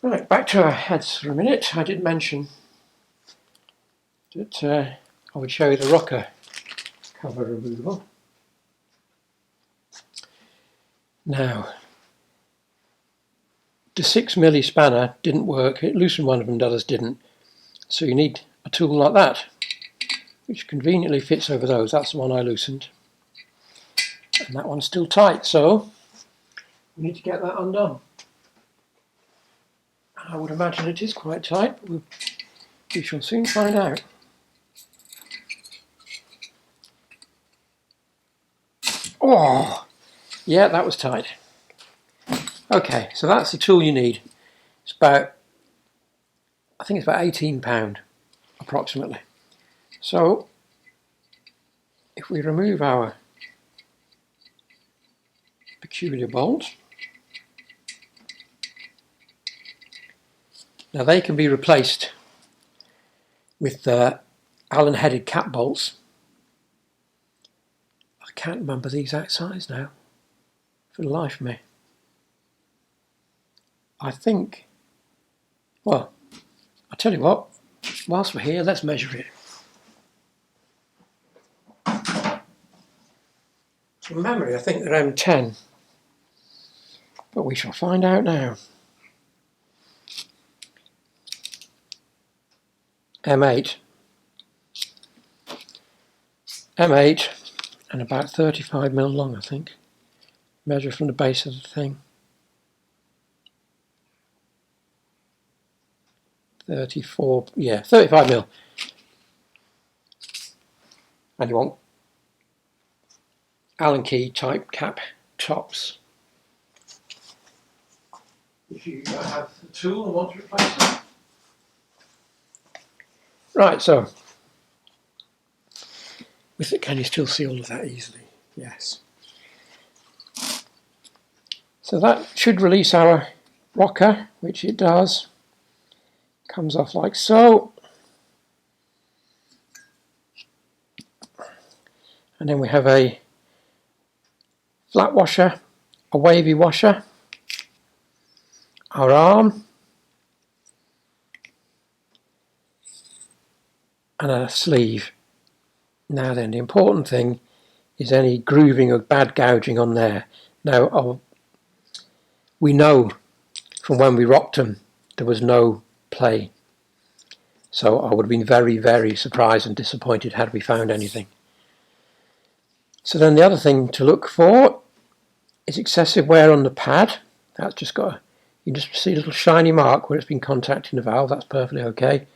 Right, back to our heads for a minute. I did mention that I would show you the rocker cover removal. Now, the 6mm spanner didn't work. It loosened one of them, the others didn't. So you need a tool like that, which conveniently fits over those. That's the one I loosened. And that one's still tight, so we need to get that undone. I would imagine it is quite tight, but we shall soon find out. Oh, yeah, that was tight. Okay, so that's the tool you need. It's about, I think it's about £18 approximately. So if we remove our peculiar bolt, now they can be replaced with Allen headed cap bolts. I can't remember the exact size now for the life of me. I think, well, I'll tell you what, whilst we're here, let's measure it. From memory, I think they're M10, but we shall find out now. M8, and about 35mm long, I think. Measure from the base of the thing. 34, yeah, 35mm. And you want Allen key type cap tops. If you have the tool and want to replace them. Right, so with it, can you still see all of that easily? Yes. So that should release our rocker, which it does. Comes off like so. And then we have a flat washer, a wavy washer, our arm, and a sleeve. Now then, the important thing is any grooving or bad gouging on there. Now, we know from when we rocked them there was no play. So I would have been very, very surprised and disappointed had we found anything. So then the other thing to look for is excessive wear on the pad. That's just got you just see a little shiny mark where it's been contacting the valve. That's perfectly okay.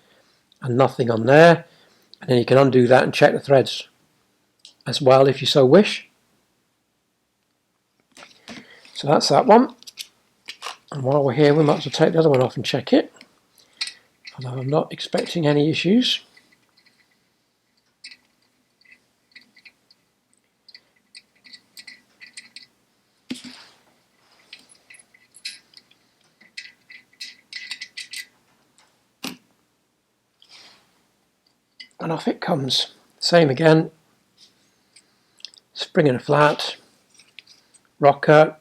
And nothing on there. And then you can undo that and check the threads as well if you so wish. So that's that one. And while we're here, we might as well take the other one off and check it. Although I'm not expecting any issues. And off it comes. Same again. Spring in a flat. Rocker.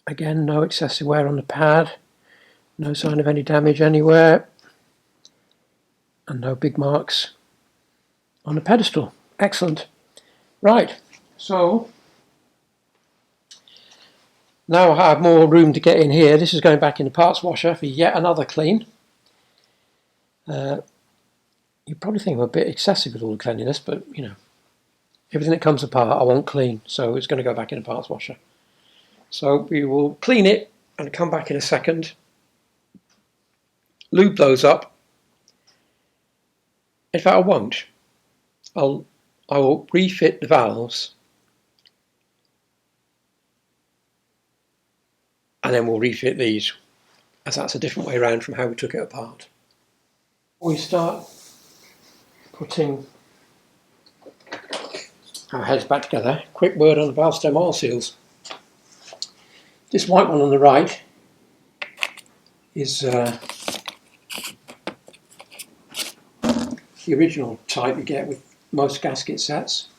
Again, no excessive wear on the pad. No sign of any damage anywhere. And no big marks on the pedestal. Excellent. Right, so now I have more room to get in here. This is going back in the parts washer for yet another clean. You probably think I'm a bit excessive with all the cleanliness, but you know, everything that comes apart I want clean, so it's going to go back in the parts washer. So we will clean it and come back in a second, lube those up. In fact, I won't. I will refit the valves and then we'll refit these, as that's a different way around from how we took it apart. We start putting our heads back together. Quick word on the valve stem oil seals. This white one on the right is the original type you get with most gasket sets.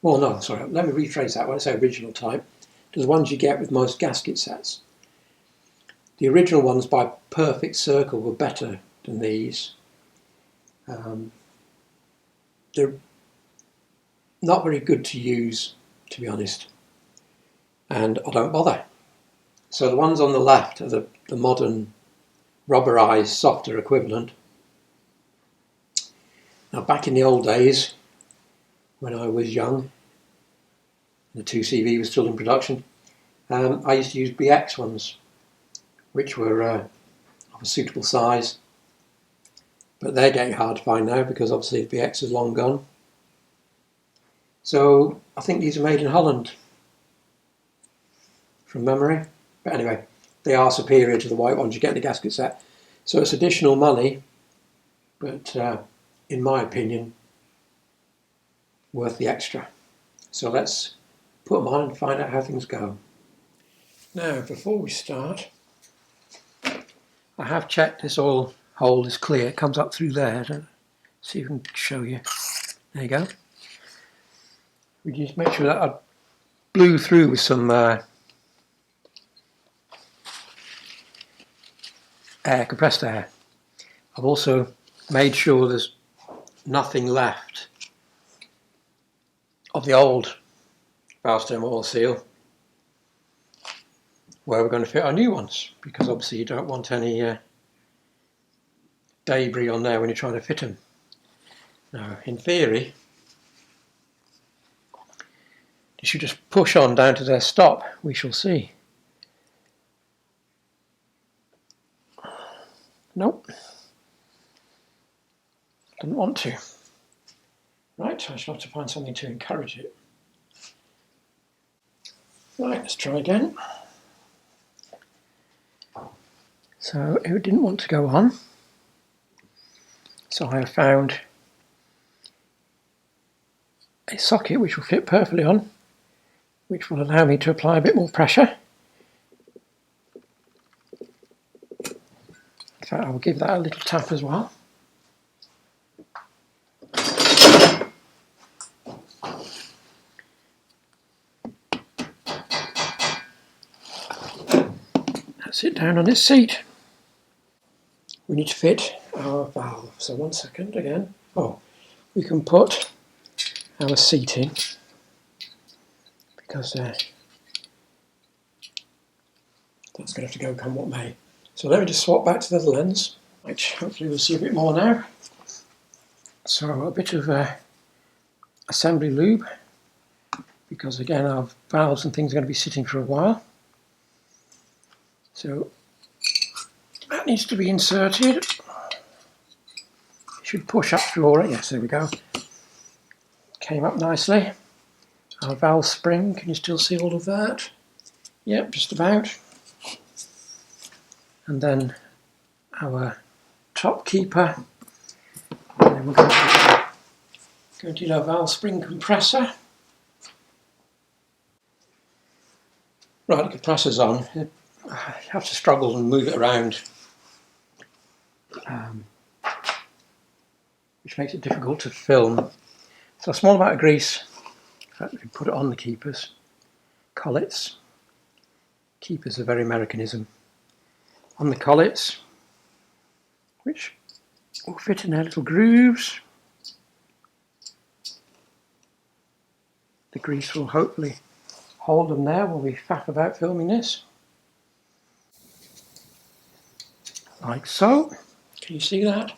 Well, no, sorry, let me rephrase that when I say original type. There's ones you get with most gasket sets. The original ones by Perfect Circle were better than these. They're not very good to use, to be honest, and I don't bother. So the ones on the left are the modern rubberized, softer equivalent. Now, back in the old days, when I was young, the 2CV was still in production, I used to use BX ones, which were of a suitable size. But they're getting hard to find now because obviously the BX is long gone. So I think these are made in Holland, from memory. But anyway, they are superior to the white ones you get in the gasket set. So it's additional money, but in my opinion, worth the extra. So let's put them on and find out how things go. Now, before we start, I have checked this oil hole is clear. It comes up through there. See if I can show you. There you go. We just make sure that I blew through with some compressed air. I've also made sure there's nothing left of the old valve stem oil seal where we're going to fit our new ones, because obviously you don't want any debris on there when you're trying to fit them. Now, in theory, you should just push on down to their stop. We shall see. Nope. Didn't want to. Right, I shall have to find something to encourage it. Right, let's try again. So it didn't want to go on. So I have found a socket which will fit perfectly on, which will allow me to apply a bit more pressure. In fact, I will give that a little tap as well. Sit down on this seat. We need to fit our valve. So 1 second again. Oh, we can put our seat in because that's going to have to go come what may. So let me just swap back to the lens. Right, hopefully we'll see a bit more now. So a bit of assembly lube, because again our valves and things are going to be sitting for a while. So that needs to be inserted. It should push up through all right. Yes, there we go. Came up nicely. Our valve spring, can you still see all of that? Yep, just about. And then our top keeper. And then we're going to need our valve spring compressor. Right, the compressor's on. I have to struggle and move it around, which makes it difficult to film. So a small amount of grease, in fact we can put it on the keepers, collets. Keepers are very Americanism. On the collets, which will fit in their little grooves. The grease will hopefully hold them there while we faff about filming this. Like so. Can you see that?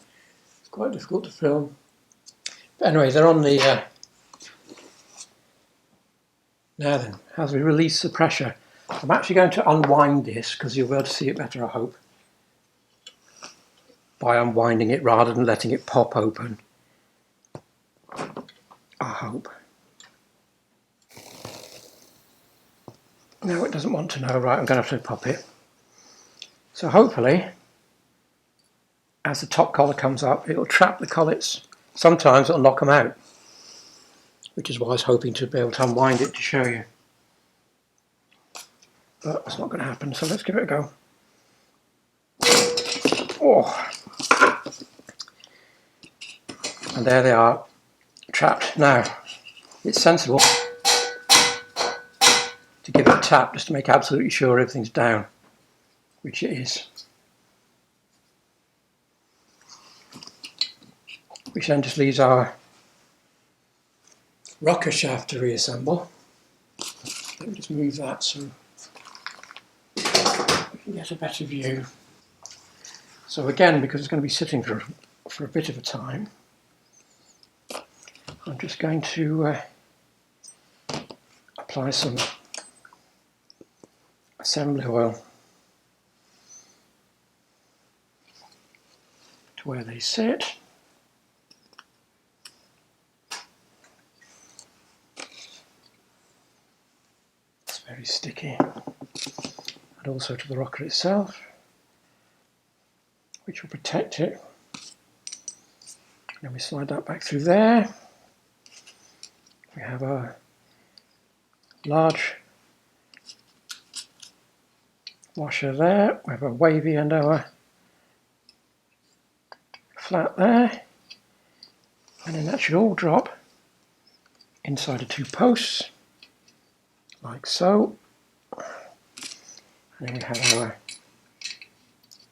It's quite difficult to film. But anyway, they're on the... Now then, as we release the pressure, I'm actually going to unwind this because you'll be able to see it better, I hope, by unwinding it rather than letting it pop open. I hope. No, it doesn't want to know. Right, I'm going to have to pop it. So hopefully, as the top collar comes up, it'll trap the collets. Sometimes it'll knock them out, which is why I was hoping to be able to unwind it to show you. But it's not going to happen, so let's give it a go. Oh. And there they are, trapped. Now, it's sensible to give it a tap just to make absolutely sure everything's down. which it is. Which then just leaves our rocker shaft to reassemble. Let me just move that so we can get a better view. So again, because it's going to be sitting for a bit of a time, I'm just going to apply some assembly oil to where they sit. It's very sticky. And also to the rocker itself, which will protect it. And we slide that back through there. We have our large washer there. We have a wavy and our flat there. And then that should all drop inside of two posts, like so. And then we have our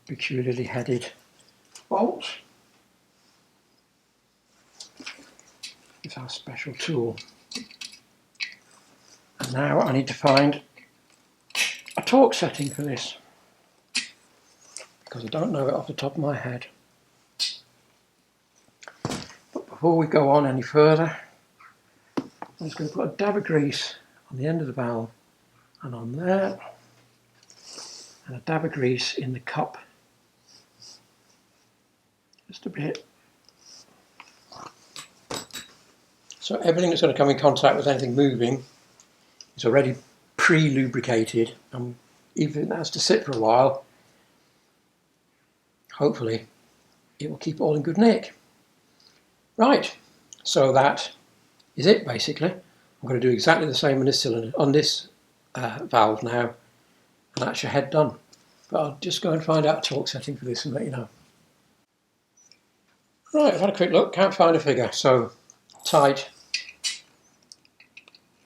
peculiarly headed bolt with our special tool. And now I need to find a torque setting for this, because I don't know it off the top of my head. But before we go on any further, I'm just going to put a dab of grease on the end of the valve and on there, and a dab of grease in the cup, just a bit. So everything that's going to come in contact with anything moving is already pre-lubricated, and even if it has to sit for a while, hopefully it will keep it all in good nick. Right, so that is it basically. I'm going to do exactly the same on this cylinder, on this valve now, and that's your head done. But I'll just go and find out a torque setting for this and let you know. Right, I've had a quick look, can't find a figure, so tight.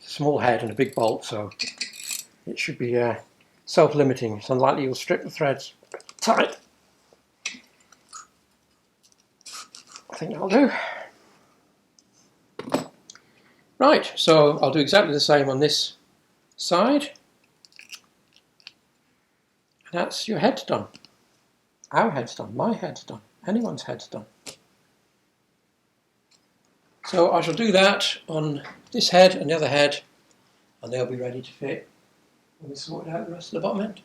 Small head and a big bolt, so it should be self-limiting. It's unlikely you'll strip the threads tight. I think that'll do. Right, so I'll do exactly the same on this side. And that's your head done. Our head's done, my head's done, anyone's head's done. So I shall do that on this head and the other head, and they'll be ready to fit when we sort out the rest of the bottom end.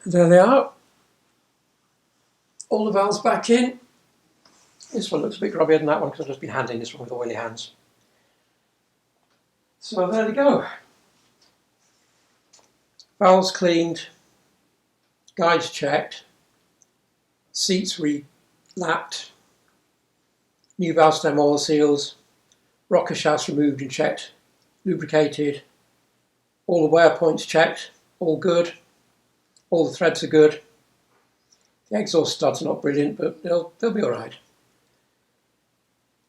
And there they are. All the valves back in. This one looks a bit grubbier than that one because I've just been handling this one with oily hands. So there we go. Valves cleaned, guides checked, seats re-lapped, new valve stem oil seals, rocker shafts removed and checked, lubricated, all the wear points checked, all good, all the threads are good. The exhaust studs are not brilliant, but they'll be alright.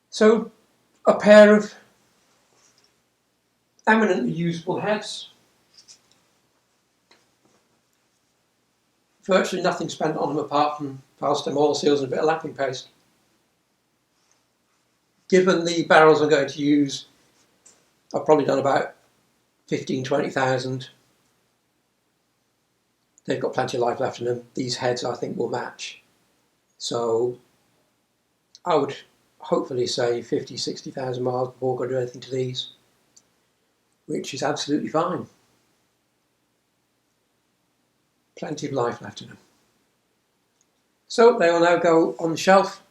So a pair of eminently usable heads. Virtually nothing spent on them apart from valve stem oil seals and a bit of lapping paste. Given the barrels I'm going to use, I've probably done about 15-20,000. They've got plenty of life left in them. These heads I think will match. So I would hopefully say 50-60,000 miles before I do anything to these, which is absolutely fine. Plenty of life left in them. So they will now go on the shelf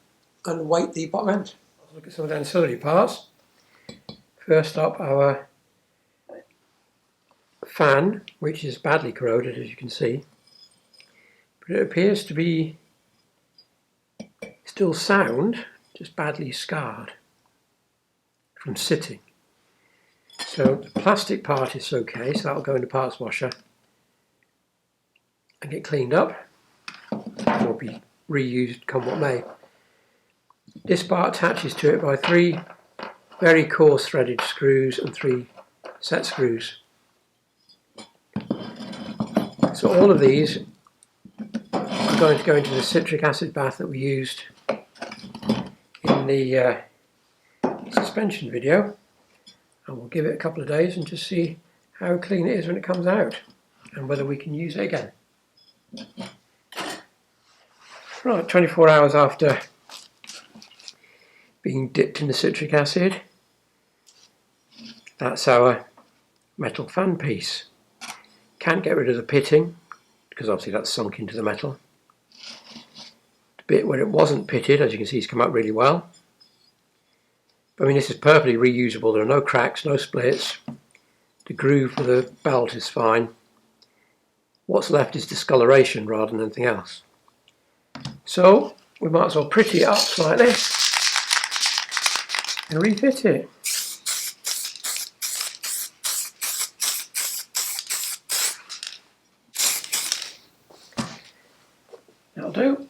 and weight the bottom end. Let's look at some of the ancillary parts. First up, our fan, which is badly corroded as you can see, but it appears to be still sound, just badly scarred from sitting. So the plastic part is okay, so that'll go in the parts washer and get cleaned up, or be reused come what may. This part attaches to it by 3 very coarse threaded screws and 3 set screws. So all of these are going to go into the citric acid bath that we used in the suspension video, and we'll give it a couple of days and just see how clean it is when it comes out and whether we can use it again. Right, 24 hours after being dipped in the citric acid, that's our metal fan piece. Can't get rid of the pitting because obviously that's sunk into the metal. The bit where it wasn't pitted, as you can see, has come up really well. But I mean, this is perfectly reusable. There are no cracks, no splits. The groove for the belt is fine. What's left is discoloration rather than anything else. So we might as well pretty it up slightly and refit it. That'll do.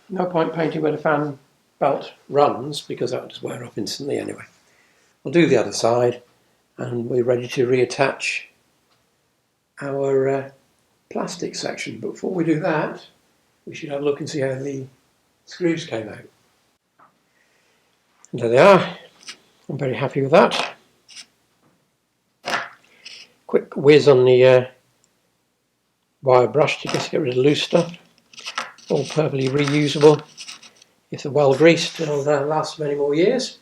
No point painting where the fan belt runs because that will just wear off instantly anyway. We'll do the other side and we're ready to reattach our plastic section. But before we do that, we should have a look and see how the screws came out. And there they are. I'm very happy with that. Quick whiz on the wire brush to just get rid of the loose stuff. All perfectly reusable. If they're well greased, they'll last many more years.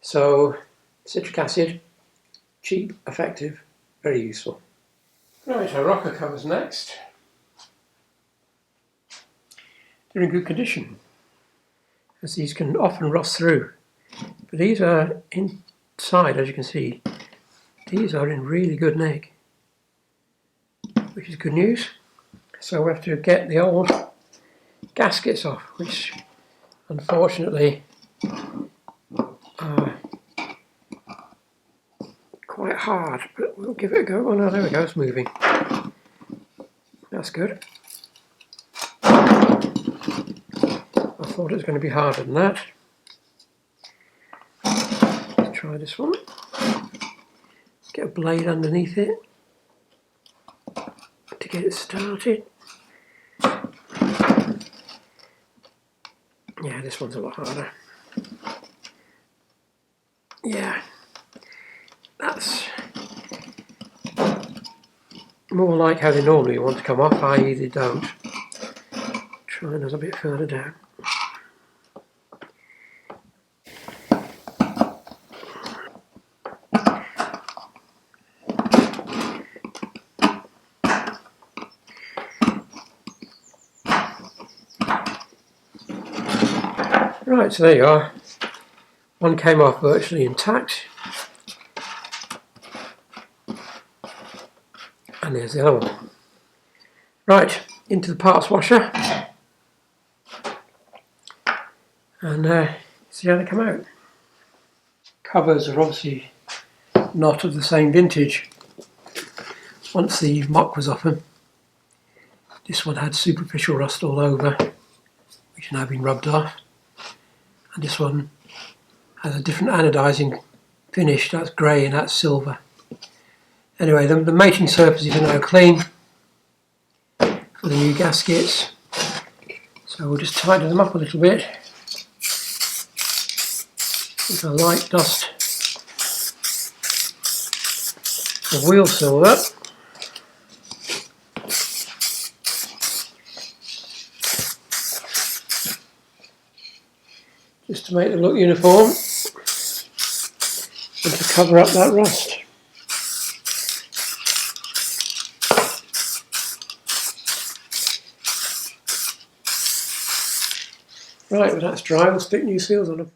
So, citric acid, cheap, effective, very useful. Right, our rocker covers next. They're in good condition, as these can often rust through. But these are inside, as you can see, these are in really good nick, which is good news. So we have to get the old gaskets off, which unfortunately are quite hard, but we'll give it a go. Oh no, there we go, it's moving. That's good. I thought it was going to be harder than that. Let's try this one. Get a blade underneath it to get it started. Yeah, this one's a lot harder. Yeah, that's more like how they normally want to come off, i.e. they don't. Try another bit further down. Right, so there you are. One came off virtually intact. And there's the other one. Right, into the parts washer. And see how they come out. Covers are obviously not of the same vintage. Once the muck was off them, this one had superficial rust all over, which has now been rubbed off. And this one has a different anodizing finish, that's grey and that's silver. Anyway, the mating surfaces are now clean for the new gaskets, so we'll just tighten them up a little bit with a light dust of wheel silver. Just to make them look uniform and to cover up that rust. Right, when that's dry, we'll stick new seals on them.